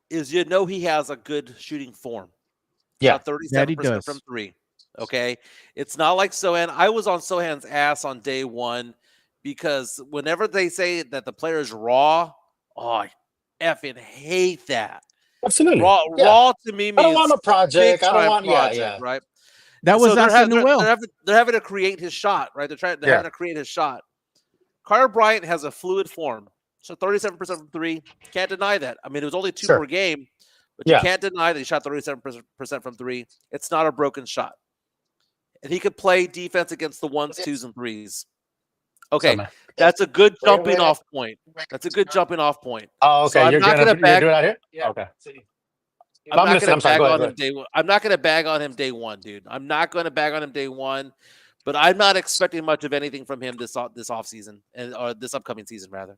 is he has a good shooting form. Yeah. Shot 37% from three. Okay. It's not like Sohan. I was on Sohan's ass on day one because whenever they say that the player is raw, I effing hate that. Absolutely. Raw to me means I don't want a project. I don't want project, right? That was us in the will. They're having to create his shot, right? They're having to create his shot. Carter Bryant has a fluid form. So 37% from three. Can't deny that. I mean, it was only 2 per game, but you can't deny that he shot 37% from three. It's not a broken shot. And he could play defense against the 1s, 2s, and 3s. Okay, that's a good jumping off point. That's a good jumping off point. Oh, okay. So I'm not going to bag. Do it out here? Yeah. Okay. I'm not going to bag on him day one. I'm not going to bag on him day one, dude. I'm not going to bag on him day one. But I'm not expecting much of anything from him this offseason or this upcoming season, rather.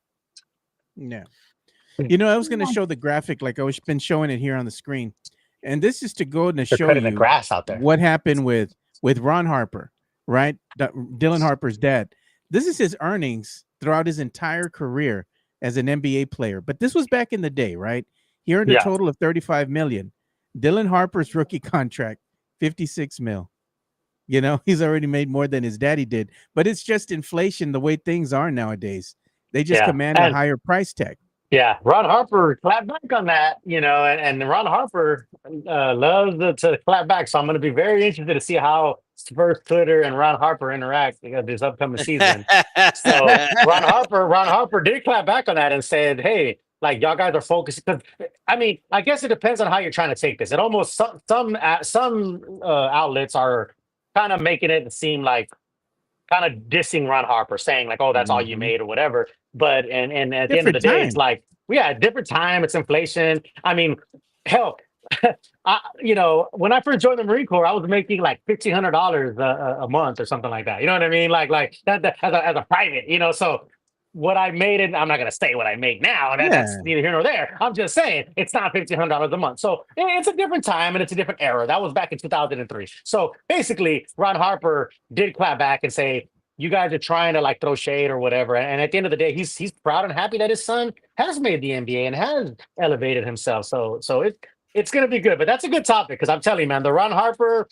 No. I was going to show the graphic like I was been showing it here on the screen. And this is to go and show you the grass out there. What happened with Ron Harper, right? Dillon Harper's dad. This is his earnings throughout his entire career as an NBA player. But this was back in the day, right? He earned a total of $35 million. Dillon Harper's rookie contract, $56 million. He's already made more than his daddy did. But it's just inflation the way things are nowadays. They just command a higher price tag. Yeah, Ron Harper clapped back on that, and Ron Harper loves to clap back. So I'm going to be very interested to see how Spurs Twitter and Ron Harper interact this upcoming season. So Ron Harper did clap back on that and said, "Hey, like y'all guys are focused." Because I mean, I guess it depends on how you're trying to take this. It almost some outlets are kind of making it seem like kind of dissing Ron Harper, saying like, "Oh, that's all you made" or whatever. But and at the end of the day, it's like, different time. It's inflation. I mean, hell, when I first joined the Marine Corps, I was making like $1,500 a month or something like that. You know what I mean? Like that as a private. So what I made, and I'm not going to say what I make now. That's neither here nor there. I'm just saying it's not $1,500 a month. So it's a different time and it's a different era. That was back in 2003. So basically, Ron Harper did clap back and say, "You guys are trying to like throw shade or whatever." And at the end of the day, he's proud and happy that his son has made the NBA and has elevated himself. So it's going to be good. But that's a good topic because I'm telling you, man, the Ron Harper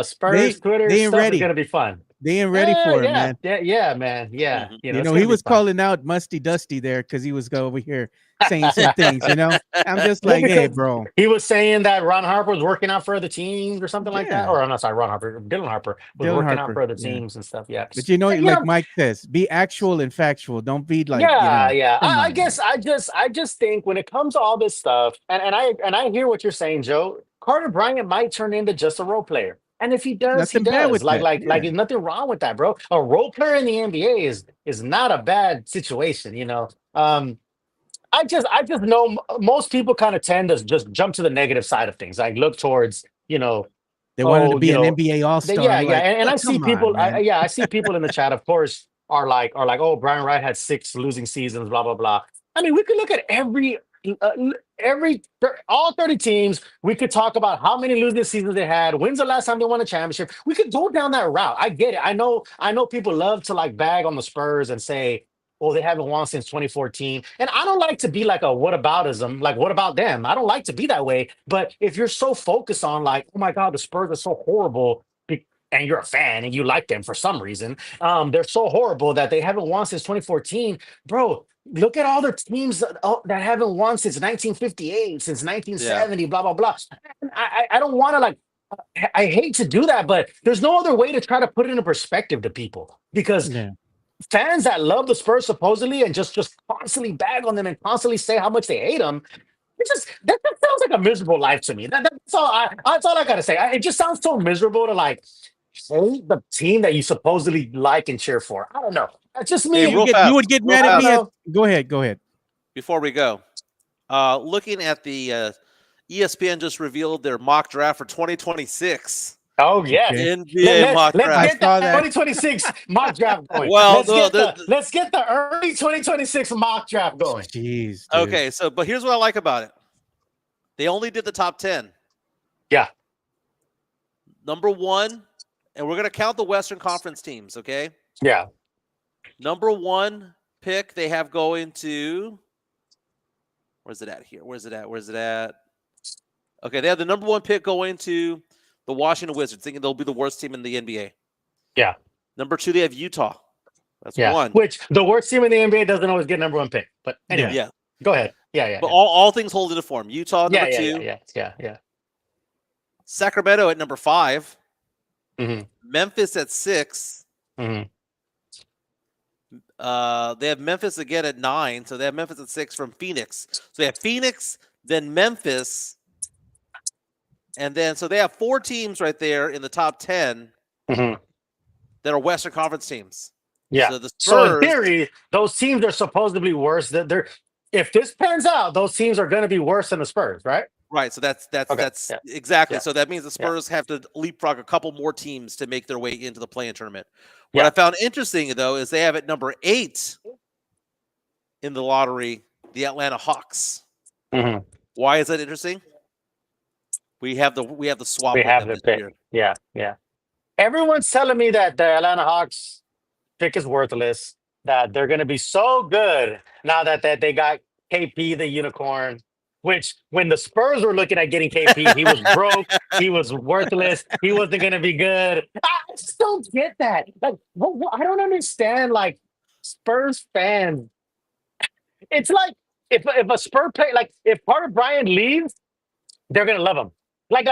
Spurs Twitter stuff is going to be fun. They ain't ready for it, man. Yeah, man. Yeah. Mm-hmm. He was calling out Musty Dusty there because he was over here saying some things, I'm just like, hey, bro. He was saying that Ron Harper was working out for other teams or something like that. Or I'm not sorry, Ron Harper, Dillon Harper was working out for other teams and stuff. Yeah. But like Mike says, be actual and factual. Don't be like, I guess I just think when it comes to all this stuff, and I hear what you're saying, Joe, Carter Bryant might turn into just a role player. And if he does, he does. Like there's nothing wrong with that, bro. A role player in the NBA is not a bad situation, I just know most people kind of tend to just jump to the negative side of things. Like look towards, they wanted to be an NBA All-Star. And I see people. I see people in the chat, of course, are like, oh, Brian Wright had 6 losing seasons, blah blah blah. I mean, we could look at all 30 teams. We could talk about how many losing seasons they had. When's the last time they won a championship? We could go down that route. I get it. I know people love to like bag on the Spurs and say, "Oh, they haven't won since 2014." And I don't like to be like a whataboutism. Like, what about them? I don't like to be that way. But if you're so focused on like, oh my God, the Spurs are so horrible, and you're a fan and you like them for some reason, they're so horrible that they haven't won since 2014, bro. Look at all the teams that haven't won since 1958, since 1970, blah, blah, blah. I don't want to like, I hate to do that, but there's no other way to try to put it into perspective to people because fans that love the Spurs supposedly and just constantly bag on them and constantly say how much they hate them, that sounds like a miserable life to me. That's all I got to say. It just sounds so miserable to like hate the team that you supposedly like and cheer for. I don't know. That's just me. You would get mad at me. Go ahead. Before we go, looking at the ESPN just revealed their mock draft for 2026. Oh yeah, NBA mock draft. Let's get the 2026 mock draft going. Well, let's get the early 2026 mock draft going. Jeez. Dude. Okay, but here's what I like about it. They only did the top 10. Yeah. Number 1, and we're gonna count the Western Conference teams. Okay. Yeah. Number 1 pick they have going to. Where's it at here? Where's it at? Okay, they have the number 1 pick going to the Washington Wizards, thinking they'll be the worst team in the NBA. Yeah. Number 2, they have Utah. That's Yeah. 1. Which the worst team in the NBA doesn't always get number 1 pick. But anyway, Yeah. Go ahead. Yeah. But all things hold into form. Utah number 2. Yeah. Sacramento at number 5. Mm-hmm. Memphis at 6. Mm-hmm. They have Memphis again at 9. So they have Memphis at 6 from Phoenix. So they have Phoenix, then Memphis. And then, so they have 4 teams right there in the top 10 that are Western Conference teams. Yeah. So the Spurs, so in theory, those teams are supposedly worse. If this pans out, those teams are going to be worse than the Spurs, right? Right. So that's exactly. So that means the Spurs have to leapfrog a couple more teams to make their way into the play-in tournament. What I found interesting, though, is they have at number 8 in the lottery the Atlanta Hawks. Mm-hmm. Why is that interesting? We have the swap. We have the pick. Year. Yeah. Everyone's telling me that the Atlanta Hawks pick is worthless. That they're going to be so good now that they got KP the unicorn. Which, when the Spurs were looking at getting KP, he was broke. He was worthless. He wasn't going to be good. I just don't get that. Like, I don't understand. Like, Spurs fans. It's like if a Spurs play, like if Carter Bryant leaves, they're going to love him. When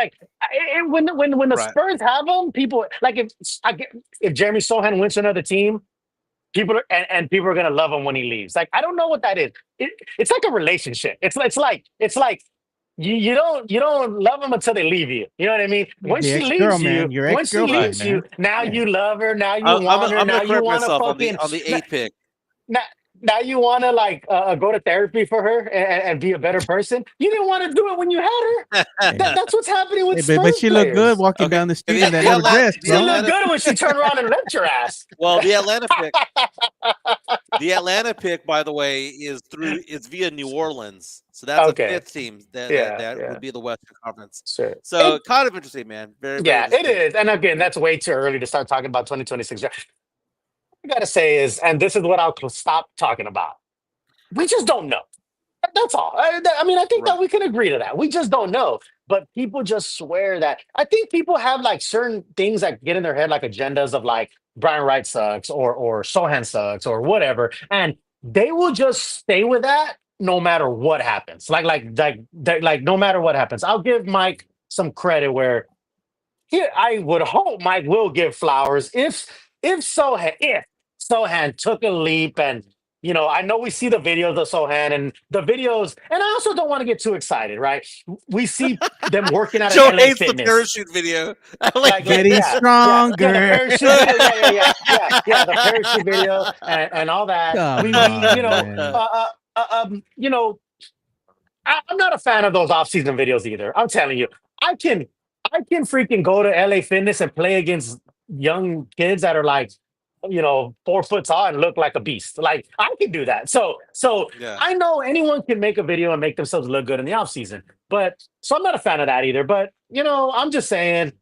the Spurs have him, people like if Jeremy Sohan wins to another team, people are gonna love him when he leaves. Like, I don't know what that is. It's like a relationship. It's like you don't love them until they leave you. You know what I mean? Once she leaves you, now you love her. Now you want her. Now you want to fucking on the 8th pick. Now you want to go to therapy for her and be a better person. You didn't want to do it when you had her. That's what's happening with Spurs but she looked good walking down the street in that little dress. She looked good when she turned around and left your ass. Well, the Atlanta pick, by the way, is via New Orleans. So that's a 5th team that would be the Western Conference. Sure. So kind of interesting, man. Very, very it is. And again, that's way too early to start talking about 2026. I gotta say is, and this is what I'll stop talking about. We just don't know. That's all. I mean, I think that we can agree to that. We just don't know. But people just swear that. I think people have like certain things that get in their head, like agendas of like Brian Wright sucks or Sohan sucks or whatever, and they will just stay with that no matter what happens. Like no matter what happens. I'll give Mike some credit where here I would hope Mike will give flowers if Sohan took a leap. And I know we see the videos of Sohan and the videos, and I also don't want to get too excited, right? We see them working out Joe at LA hates Fitness. the parachute video. Getting stronger. The parachute video, the parachute video and all that. I'm not a fan of those off-season videos either. I'm telling you, I can freaking go to LA Fitness and play against young kids that are like, 4 foot tall and look like a beast. Like, I can do that. So I know anyone can make a video and make themselves look good in the off season. But so I'm not a fan of that either. But I'm just saying,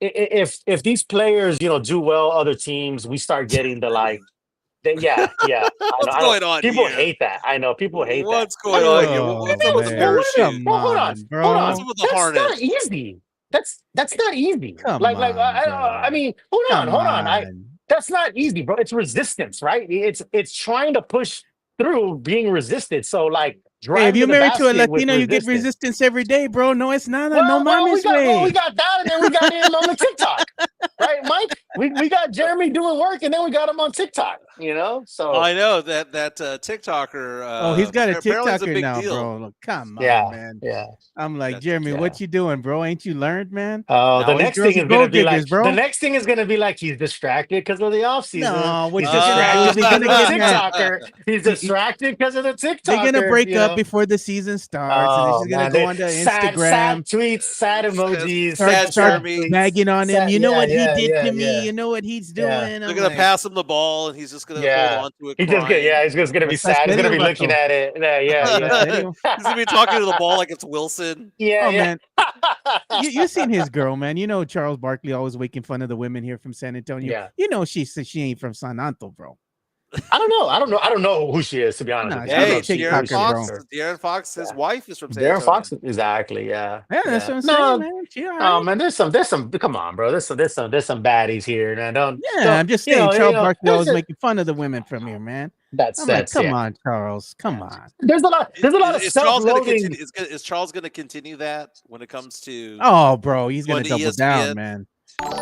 if these players do well, other teams, we start getting the like. What's going on? People here? hate that. I know people hate What's that. going on here? What's up with the parachute? Hold on, bro. What's up with the harness? Not easy. That's not easy. Come on, I mean, hold on. That's not easy, bro. It's resistance, right? It's trying to push through being resisted. So like, if you're married to a Latino, you get resistance every day, bro. No, it's not. No mommy's way. We got that, and then we got him on the TikTok, right, Mike? We got Jeremy doing work, and then we got him on TikTok. So I know that TikToker. He's got a apparently TikToker big now, deal. bro. Look, come on, man. Yeah. I'm like, Jeremy, what you doing, bro? Ain't you learned, man? Oh, the next thing is gonna be like, bro. The next thing is gonna be like he's distracted because of the off season. No, he's distracted because of the TikToker. He's distracted because of the TikToker. They're gonna break up before the season starts, and he's gonna go onto Instagram, sad tweets, sad emojis, start bagging on him. You know what he did to me. yeah. You know what he's doing. They're gonna pass him the ball, and he's just gonna hold on to it. He's just gonna be sad. He's gonna be looking at it. He's gonna be talking to the ball like it's Wilson. Man. You seen his girl, man. Charles Barkley always making fun of the women here from San Antonio. You know she ain't from San Antonio, bro. I don't know who she is, to be honest Nah, with you. she's I don't a know Hey, if she De'Aaron who she TikToker, is. bro. Fox. De'Aaron Fox. His wife is from San Darren Antonio. Fox, exactly. Yeah, Yeah, that's yeah. what I'm saying, No, man. She all oh right. man, there's some. Come on, bro. There's some baddies here, man. Yeah, Don't. I'm just saying. Charles Barkley There's always a making fun of the women from here, man. I'm like, that's come yeah. on, Charles, come on. There's a lot of Is Charles going to self-loathing. continue? Is Charles going to continue that when it comes to Oh, bro, he's going gonna to double down, ESPN? man.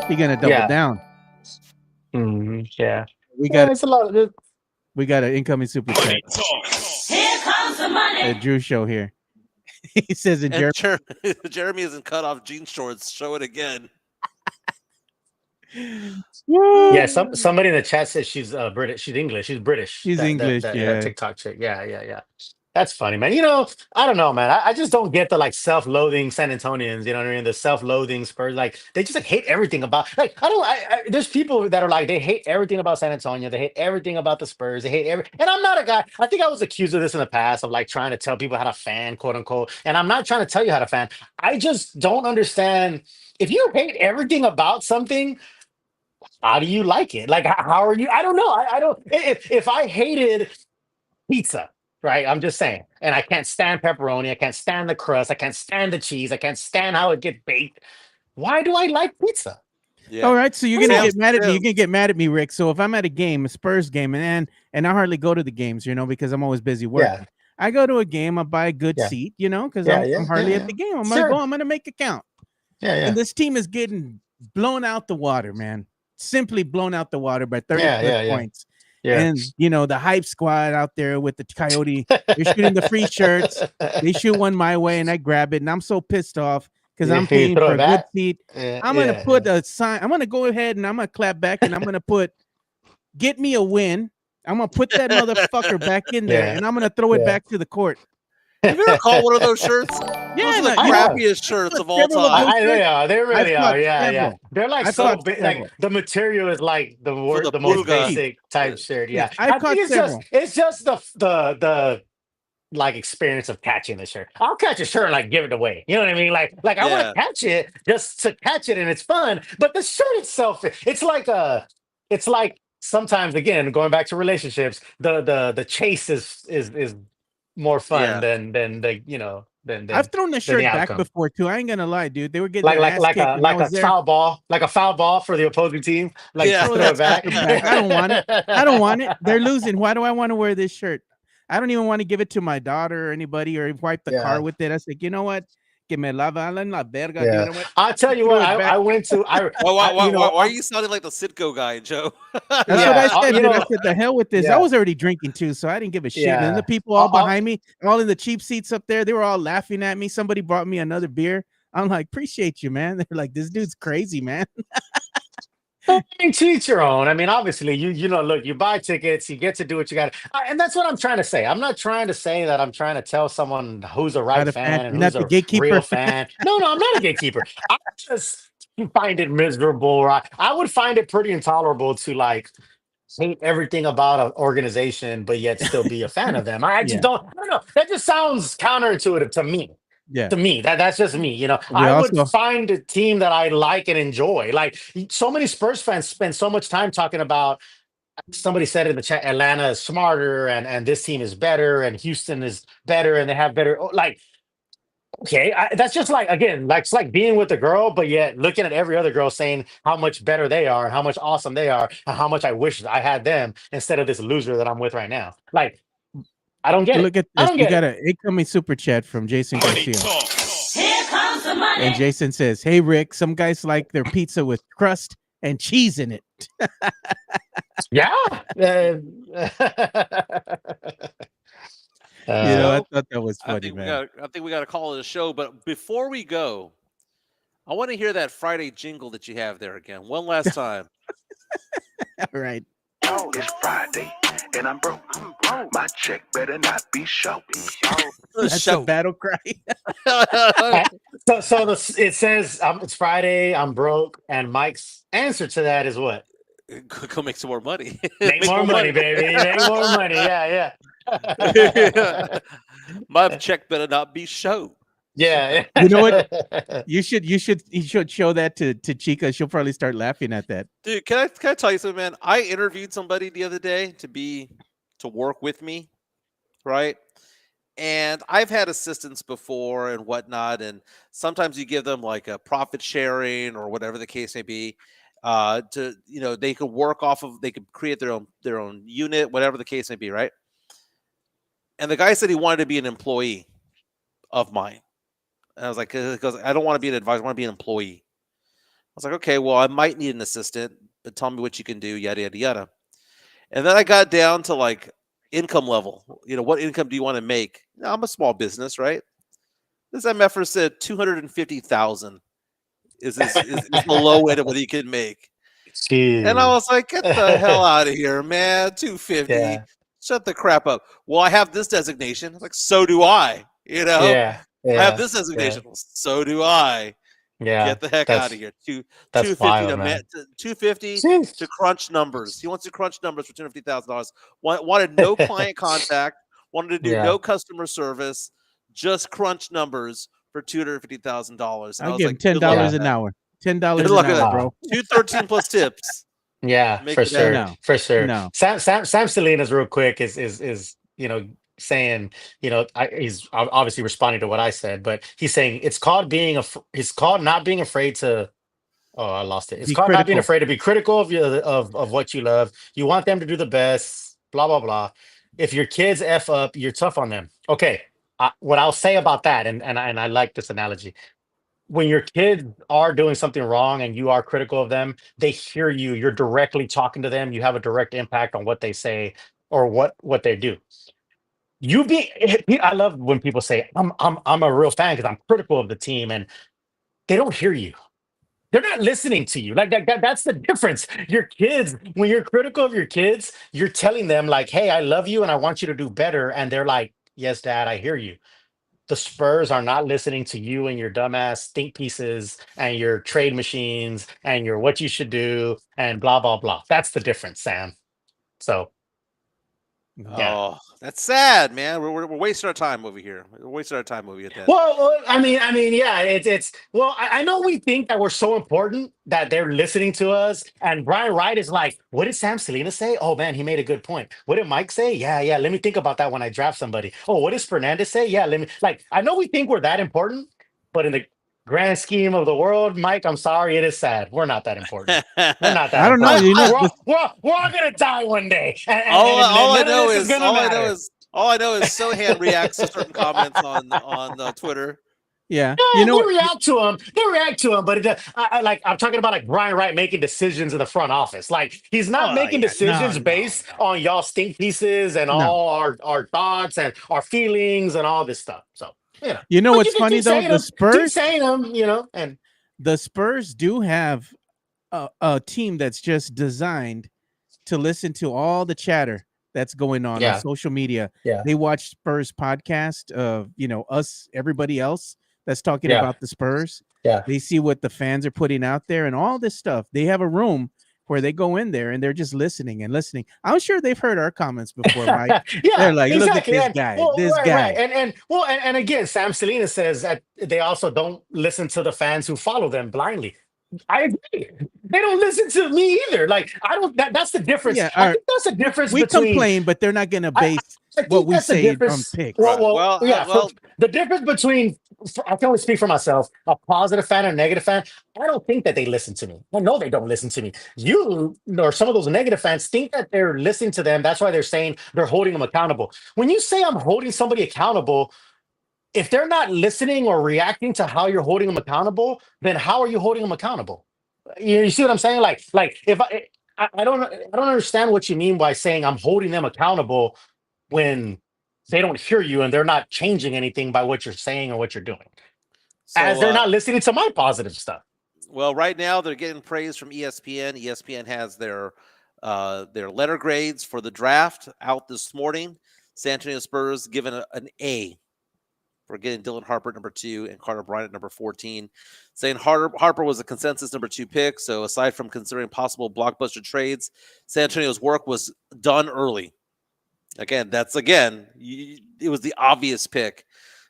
He's gonna double Yeah, down. yeah, We yeah. got It's a lot. we got an incoming super chat. Here comes the money. A Drew show here. He says in And German. Jeremy isn't cut off jean shorts. Show it again. Yeah, somebody in the chat says she's British. She's English. She's British. He's English, That yeah. TikTok chick. Yeah. That's funny, man. I don't know, man. I just don't get the like self-loathing San Antonians. You know what I mean? The self-loathing Spurs. Like they just like hate everything about. Like I don't. There's people that are like they hate everything about San Antonio. They hate everything about the Spurs. They hate every. And I'm not a guy. I think I was accused of this in the past of like trying to tell people how to fan, quote unquote. And I'm not trying to tell you how to fan. I just don't understand. If you hate everything about something, how do you like it? Like, how are you? I don't know. I don't. If I hated pizza, right? I'm just saying, and I can't stand pepperoni. I can't stand the crust. I can't stand the cheese. I can't stand how it gets baked. Why do I like pizza? Yeah. All right, so you're I don't gonna know. get mad at me. Sam- You're gonna get mad at me, Rick. So if I'm at a game, a Spurs game, and I hardly go to the games, because I'm always busy working. Yeah, I go to a game, I buy a good Yeah. seat, because Yeah, I'm hardly yeah. at the game. I'm Sure. gonna go. I'm gonna make it count. yeah. And this team is getting blown out the water, man. Simply blown out the water by 30 Yeah. points. Yeah. And the hype squad out there with the Coyote, they're shooting the free shirts. They shoot one my way, and I grab it, and I'm so pissed off because I'm You paying throw for it a good back? seat. Yeah, I'm gonna yeah, put a sign. I'm gonna go ahead and I'm gonna clap back, and I'm gonna put "Get me a win." I'm gonna put that motherfucker back in there, Yeah. and I'm gonna throw it Yeah. back to the court. Have you ever caught one of those shirts? Yeah, Those are the like, I have. crappiest shirts of all several of time. those- They are. They really I've are. caught Yeah. several. They're like I've so caught big. several. Like the material is like the the the most Booga. basic type shirt. Yeah, Yeah. I've I caught think it's several. just the like experience of catching the shirt. I'll catch a shirt and like give it away. You know what I mean? Like I want Yeah. to catch it just to catch it and it's fun. But the shirt itself, it's like sometimes again going back to relationships, the chase is more fun Yeah. than the than I've thrown the shirt back outcome. before too. I ain't gonna lie, dude. They were getting their Like ass like kicked, a and I like a was there. foul ball, for the opposing team. Like Yeah. just Throw throw it that back. sucker back. I don't want it. I don't want it. They're losing. Why do I want to wear this shirt? I don't even want to give it to my daughter or anybody or wipe the car Yeah. with it. I said, you know what? Que me la valen la verga, Yeah. dude. I'll tell you Throw what. it back. I went to. Why are you sounding like the Sitco guy, Joe? That's Yeah, what I said, you dude. I know- said, the hell with this. Yeah. I was already drinking too, so I didn't give a shit. And then Yeah. the people all I'll- behind me, all in the cheap seats up there, they were all laughing at me. Somebody brought me another beer. I'm like, appreciate you, man. They're like, this dude's crazy, man. I mean, to each your own. I mean, obviously, look, you buy tickets, you get to do what you got, and that's what I'm trying to say. I'm not trying to say that I'm trying to tell someone who's a right Not a fan fan. and You're not who's the a gatekeeper. real fan. No, I'm not a gatekeeper. I just find it miserable. I would find it pretty intolerable to like hate everything about an organization, but yet still be a fan of them. I just Yeah. don't. I don't know. That just sounds counterintuitive to me. Yeah. To me, that's just me. We I also- would find a team that I like and enjoy. Like so many Spurs fans spend so much time talking about. Somebody said in the chat, Atlanta is smarter, and this team is better, and Houston is better, and they have better. Like, okay, that's just like again, like it's like being with a girl, but yet looking at every other girl saying how much better they are, and how much awesome they are, and how much I wish I had them instead of this loser that I'm with right now. Like, I don't get it. Look at I this. don't We get got it. an incoming super chat from Jason Garcia. Here comes the money. And Jason says, hey, Rick, some guys like their pizza with crust and cheese in it. Yeah. I thought that was I funny, think man. we got to call it a show. But before we go, I want to hear that Friday jingle that you have there again, one last time. All right. Oh, it's Friday, and I'm broke. My check better not be short. That's Show. a battle cry. It says it's Friday. I'm broke, and Mike's answer to that is what? Go make some more money. Make more money, baby. Make more money. Yeah. My check better not be show. Yeah. You know what? You should show that to Chica. She'll probably start laughing at that. Dude, can I tell you something, man? I interviewed somebody the other day to work with me, right? And I've had assistants before and whatnot, and sometimes you give them like a profit sharing or whatever the case may be. They could work off of, they could create their own unit, whatever the case may be, right? And the guy said he wanted to be an employee of mine. And I was like, because I don't want to be an advisor, I want to be an employee. I was like, okay, well, I might need an assistant, but tell me what you can do, yada yada yada. And then I got down to like income level. What income do you want to make? Now, I'm a small business, right? This MFer said 250,000 is the low end of what he can make. Jeez. And I was like, get the hell out of here, man. 250. Yeah. Shut the crap up. Well, I have this designation. I was like, so do I. Yeah. I have this designation. Yeah. So do I. Yeah. Get the heck out of here. That's 250 wild, to man. 250 Jeez. to crunch numbers. He wants to crunch numbers for $250,000. Wanted no client contact. Wanted to do Yeah. no customer service. Just crunch numbers for $250,000. I'll give him $10 an hour. $10 an hour, bro. 213 plus tips. Yeah, Make for it sure. No. For sure. No. Sam Salinas, real quick, is saying, he's obviously responding to what I said, but he's saying it's called not being afraid to. Oh, I lost it. It's Be called not being critical. afraid to be critical of what you love. You want them to do the best. Blah blah blah. If your kids f up, you're tough on them. Okay. What I'll say about that, and I like this analogy. When your kids are doing something wrong and you are critical of them, they hear you. You're directly talking to them. You have a direct impact on what they say or what they do. I love when people say I'm a real fan because I'm critical of the team, and they don't hear you. They're not listening to you. Like that's the difference. Your kids, when you're critical of your kids, you're telling them like, "Hey, I love you and I want you to do better," and they're like, "Yes, Dad, I hear you." The Spurs are not listening to you and your dumbass think pieces and your trade machines and your what you should do and blah blah blah. That's the difference, Sam. So yeah. Oh, that's sad, man. We're wasting our time over here. We're wasting our time over here. That. Well, I mean, yeah. It's well. I know we think that we're so important that they're listening to us. And Brian Wright is like, "What did Sam Salinas say? Oh man, he made a good point. What did Mike say? Yeah. Let me think about that when I draft somebody. Oh, what does Fernandez say? Yeah, let me like. I know we think we're that important, but in the grand scheme of the world, Mike, I'm sorry, it is sad. We're not that important. We're not that. I don't know. important. We're all gonna die one day. All I know is Sohan reacts to certain comments on Twitter. Yeah, they react to him, but I'm talking about like Brian Wright making decisions in the front office. Like he's not making decisions based on y'all stink pieces and all our thoughts and our feelings and all this stuff. So you know what's funny though? The Spurs keep saying them, and the Spurs do have a team that's just designed to listen to all the chatter that's going on social media. Yeah. They watch Spurs podcast of us, everybody else that's talking about the Spurs. Yeah. They see what the fans are putting out there and all this stuff. They have a room where they go in there and they're just listening and listening. I'm sure they've heard our comments before, Mike. They're like, look at this guy, guy. Right. And again, Sam Salinas says that they also don't listen to the fans who follow them blindly. I agree. They don't listen to me either. Like I don't. That's the difference. Yeah, I think that's the difference. We between, complain, but they're not going to base what we say on picks. The difference between I can only speak for myself. A positive fan and a negative fan. I don't think that they listen to me. I know they don't listen to me. You or some of those negative fans think that they're listening to them. That's why they're saying they're holding them accountable. When you say I'm holding somebody accountable, if they're not listening or reacting to how you're holding them accountable, then how are you holding them accountable? You see what I'm saying? Like if I don't understand what you mean by saying I'm holding them accountable when they don't hear you and they're not changing anything by what you're saying or what you're doing, as they're not listening to my positive stuff. Well, right now they're getting praise from ESPN. ESPN has their letter grades for the draft out this morning. San Antonio Spurs given an A for getting Dylan Harper at number 2 and Carter Bryant at number 14, saying Harper was a consensus number 2 pick. So aside from considering possible blockbuster trades, San Antonio's work was done early. It was the obvious pick.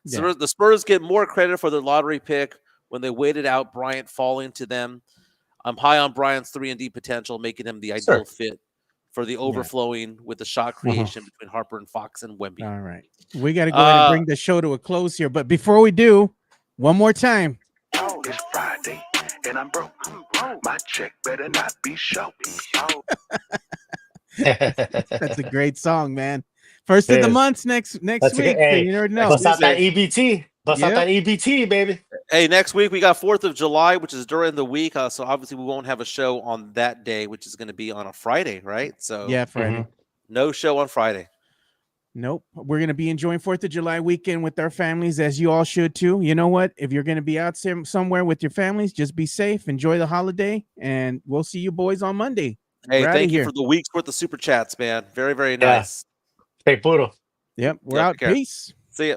Yeah. The Spurs get more credit for their lottery pick when they waited out Bryant falling to them. I'm high on Bryant's 3-and-D potential, making him the ideal fit for the overflowing with the shot creation between Harper and Fox and Wemby. All right. We got to go ahead and bring the show to a close here. But before we do, one more time. It's Friday, and I'm broke. My check better not be short. That's a great song, man. First of the month next week. Hey, you already know. bust out that EBT. Bust out Yep. that EBT, baby. Hey, next week we got 4th of July, which is during the week. So obviously we won't have a show on that day, which is going to be on a Friday, right? So Yeah, Friday. No show on Friday. Nope. We're going to be enjoying 4th of July weekend with our families, as you all should too. You know what? If you're going to be out somewhere with your families, just be safe. Enjoy the holiday, and we'll see you boys on Monday. Hey, We're thank you here. for the week's worth of super chats, man. Very, very nice. Stay puro. Yep. We're out. Take care. Peace. See ya.